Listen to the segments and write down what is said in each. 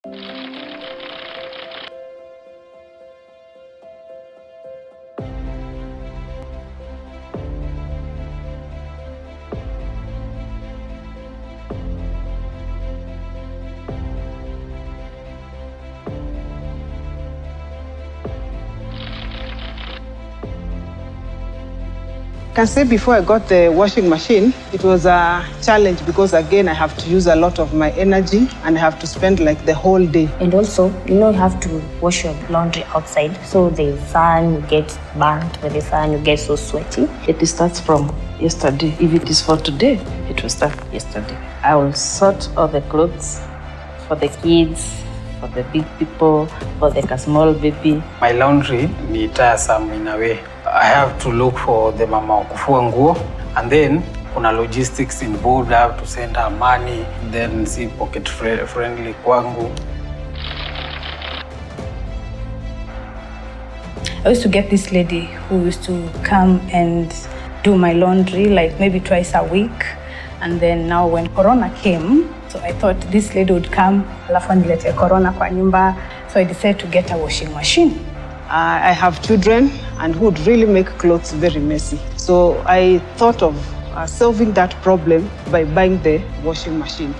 I can say before I got the washing machine, it was a challenge because again, I have to use a lot of my energy and I have to spend like the whole day. And also, you have to wash your laundry outside. So the sun, you get burnt with the sun, you get so sweaty. It starts from yesterday. If it is for today, it will start yesterday. I will sort all the clothes for the kids, for the big people, for the small baby. My laundry ni tiresome in a way. I have to look for the mama wa kufua nguo, and then kuna logistics involved. I have to send her money, then see pocket friendly kwangu. I used to get this lady who used to come and do my laundry like maybe twice a week. And then now when Corona came, so I thought this lady would come, alafu nilete Corona kwa nyumba. So I decided to get a washing machine. I have children and who would really make clothes very messy. So I thought of solving that problem by buying the washing machine.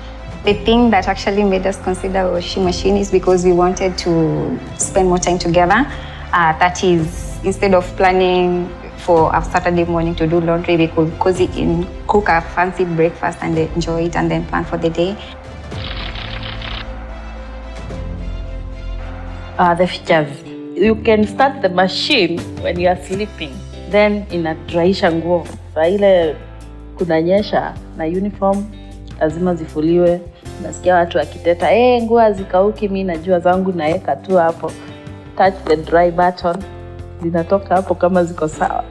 The thing that actually made us consider a washing machine is because we wanted to spend more time together. That is, instead of planning for a Saturday morning to do laundry, we could cozy in, cook a fancy breakfast and enjoy it and then plan for the day. The features. You can start the machine when you are sleeping. Then inadraisha nguo. Saa ile kunanyesha na uniform lazima zifuliwe. Nasikia watu wakiteta, nguo hazikauki, mimi najua zangu naeka tu hapo. Touch the dry button. Zinatoka hapo kama ziko sawa.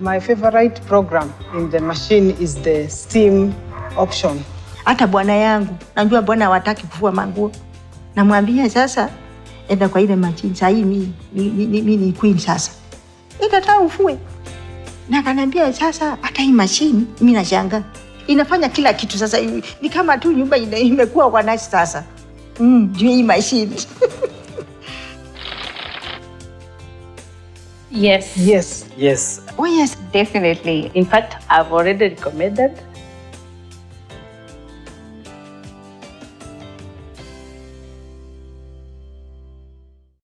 My favorite program in the machine is the steam option. Hata bwana yangu, najua bwana hawataki kufua manguo. Namwambia sasa enda kwa ile machine. Sasa hii mimi ni queen sasa. Itataka ufue. Na kanambia sasa hata hii machine mimi nashangaa. Inafanya kila kitu sasa, ni kama tu nyumba imekuwa kwa nasi sasa. Juu hii machine. Yes. Yes. Yes. Oh yes, definitely. In fact, I've already recommended